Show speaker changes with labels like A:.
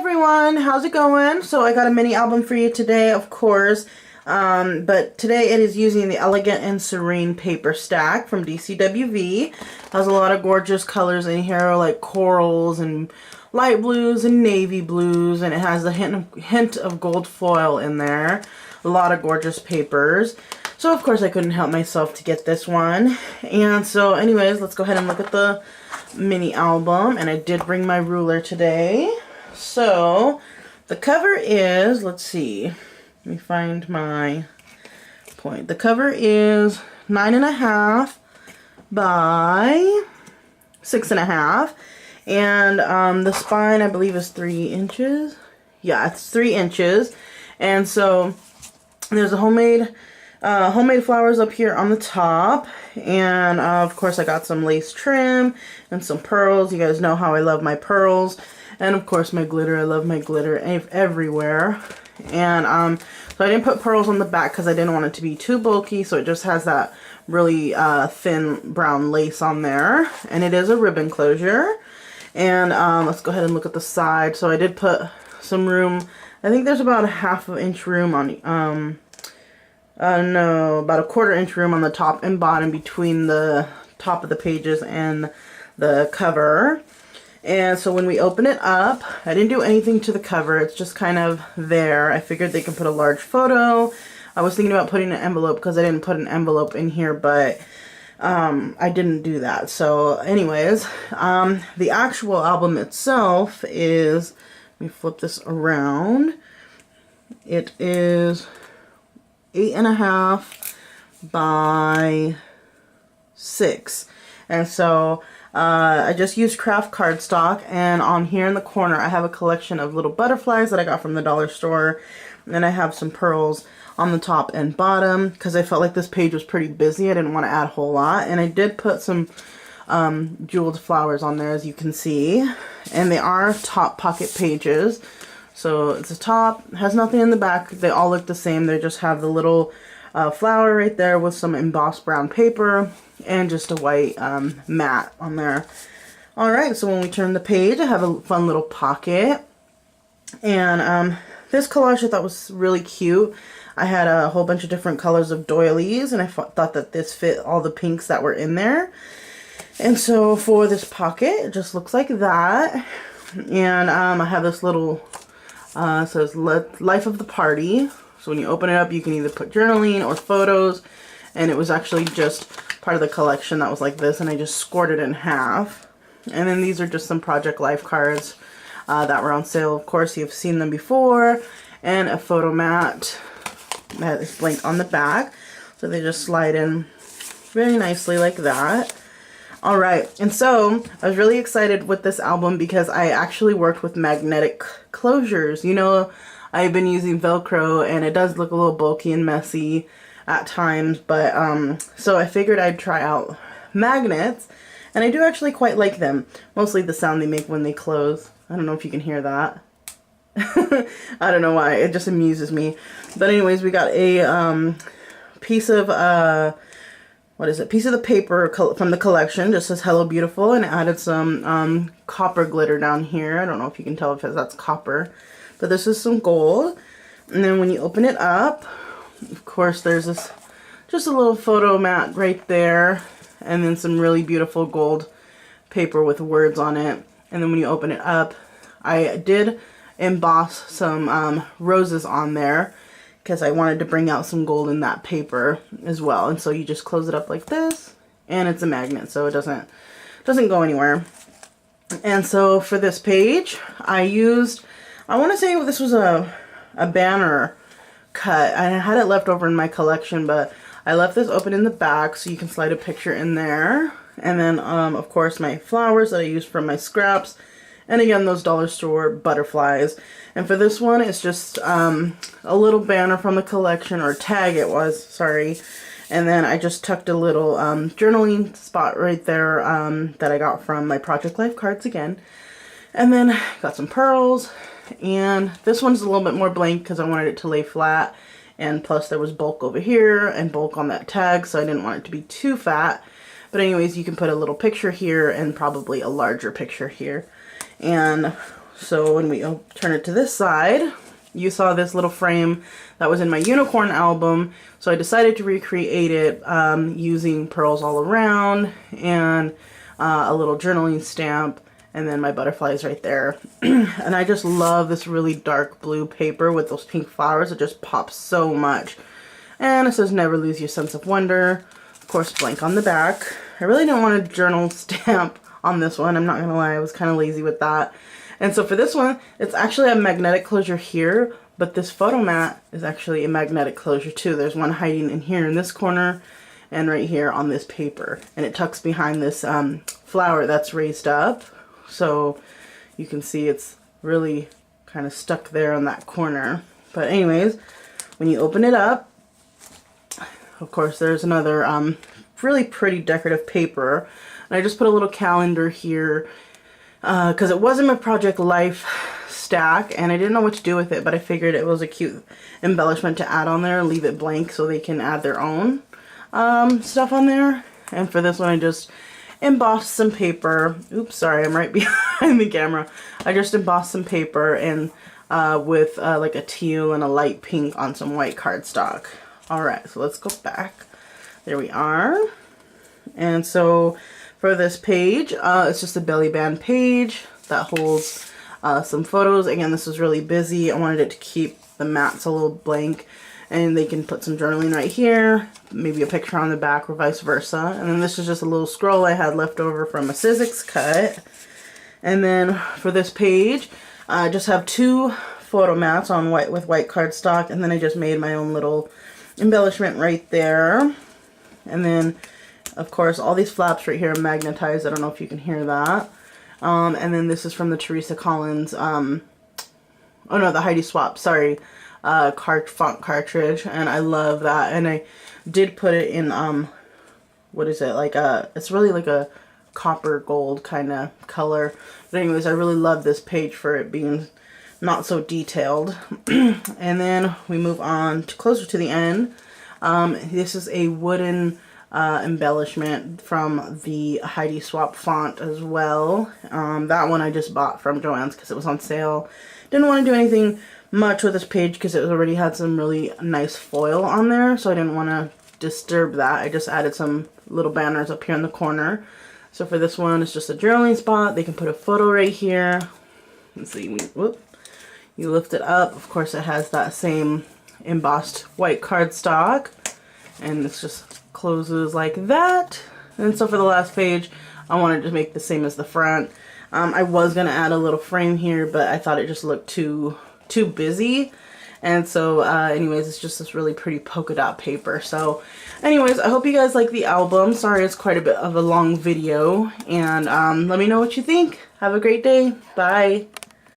A: everyone, how's it going? So I got a mini album for you today, of course, but today it is using the Elegant and Serene paper stack from DCWV. Has a lot of gorgeous colors in here, like corals and light blues and navy blues, and it has a hint of gold foil in there. A lot of gorgeous papers. So of course I couldn't help myself to get this one. And so anyways, let's go ahead and look at the mini album. And I did bring my ruler today. So the cover is, let's see, let me find my point. The cover is 9.5 by 6.5, and the spine I believe is 3 inches. Yeah, it's 3 inches. And so there's a homemade flowers up here on the top, and of course I got some lace trim and some pearls. You guys know how I love my pearls. And of course my glitter. I love my glitter everywhere. And so I didn't put pearls on the back because I didn't want it to be too bulky, so it just has that really thin brown lace on there. And it is a ribbon closure. And let's go ahead and look at the side. So I did put some room. I think there's about a ½ inch room on no, about a ¼ inch room on the top and bottom between the top of the pages and the cover. And so when we open it up, I didn't do anything to the cover. It's just kind of there. I figured they can put a large photo. I was thinking about putting an envelope because I didn't put an envelope in here, but I didn't do that. So anyways, the actual album itself is, let me flip this around. It is 8.5 by 6. And so I just used craft cardstock, and on here in the corner I have a collection of little butterflies that I got from the dollar store, and I have some pearls on the top and bottom because I felt like this page was pretty busy. I didn't want to add a whole lot, and I did put some jeweled flowers on there, as you can see, and they are top pocket pages. So it's the top, has nothing in the back. They all look the same. They just have the little flower right there with some embossed brown paper and just a white mat on there. Alright, so when we turn the page, I have a fun little pocket. And this collage I thought was really cute. I had a whole bunch of different colors of doilies, and I thought that this fit all the pinks that were in there. And so for this pocket, it just looks like that. And I have this little, says Life of the Party. So when you open it up, you can either put journaling or photos. And it was actually just part of the collection that was like this, and I just scored it in half. And then these are just some Project Life cards that were on sale. Of course, you've seen them before. And a photo mat that is blank on the back. So they just slide in very nicely like that. Alright, and so I was really excited with this album because I actually worked with magnetic closures. You know, I've been using Velcro, and it does look a little bulky and messy at times, but so I figured I'd try out magnets, and I do actually quite like them. Mostly the sound they make when they close. I don't know if you can hear that. I don't know why, it just amuses me. But anyways, we got a piece of piece of the paper from the collection. Just says Hello Beautiful, and added some copper glitter down here. I don't know if you can tell if that's copper, but this is some gold. And then when you open it up, of course, there's this just a little photo mat right there, and then some really beautiful gold paper with words on it. And then when you open it up, I did emboss some roses on there because I wanted to bring out some gold in that paper as well. And so you just close it up like this, and it's a magnet, so it doesn't go anywhere. And so for this page, I want to say this was a banner cut. I had it left over in my collection, but I left this open in the back so you can slide a picture in there. And then of course my flowers that I used from my scraps, and again those dollar store butterflies. And for this one, it's just a little banner from the collection, or tag it was, sorry. And then I just tucked a little journaling spot right there that I got from my Project Life cards again. And then got some pearls. And this one's a little bit more blank because I wanted it to lay flat, and plus there was bulk over here and bulk on that tag, so I didn't want it to be too fat. But anyways, you can put a little picture here and probably a larger picture here. And So when we turn it to this side, you saw this little frame that was in my unicorn album. So I decided to recreate it using pearls all around and a little journaling stamp, and then my butterflies right there. And I just love this really dark blue paper with those pink flowers. It just pops so much. And it says never lose your sense of wonder. Of course, blank on the back. I really didn't want a journal stamp on this one. I'm not gonna lie, I was kind of lazy with that. And so for this one, it's actually a magnetic closure here, but this photo mat is actually a magnetic closure too. There's one hiding in here in this corner and right here on this paper. And it tucks behind this flower that's raised up. So you can see it's really kind of stuck there on that corner. But anyways, when you open it up, of course, there's another really pretty decorative paper. And I just put a little calendar here because it wasn't my Project Life stack and I didn't know what to do with it, but I figured it was a cute embellishment to add on there and leave it blank so they can add their own stuff on there. And for this one, I just embossed some paper. Oops, sorry, I'm right behind the camera. I just embossed some paper and with like a teal and a light pink on some white cardstock. Alright, so let's go back. There we are. And so for this page, it's just a belly band page that holds some photos. Again, this was really busy. I wanted it to keep the mats a little blank, and they can put some journaling right here, maybe a picture on the back or vice versa. And then this is just a little scroll I had left over from a Sizzix cut. And then for this page, I just have 2 photo mats on with white cardstock, and then I just made my own little embellishment right there. And then of course all these flaps right here are magnetized. I don't know if you can hear that. And then this is from the Teresa Collins oh no, the Heidi Swapp, sorry, font cartridge, and I love that. And I did put it in what is it, like it's really like a copper gold kind of color. But anyways, I really love this page for it being not so detailed. And then we move on to closer to the end. This is a wooden embellishment from the Heidi Swapp font as well. That one I just bought from Joann's because it was on sale. Didn't want to do anything much with this page because it already had some really nice foil on there, so I didn't want to disturb that. I just added some little banners up here in the corner. So for this one, it's just a journaling spot. They can put a photo right here. Let's see, whoop. You lift it up. Of course, it has that same embossed white cardstock, and it's just closes like that. And so for the last page, I wanted to make the same as the front. I was gonna add a little frame here, but I thought it just looked too busy. And so anyways, it's just this really pretty polka dot paper. So anyways, I hope you guys like the album. Sorry it's quite a bit of a long video, and let me know what you think. Have a great day. Bye.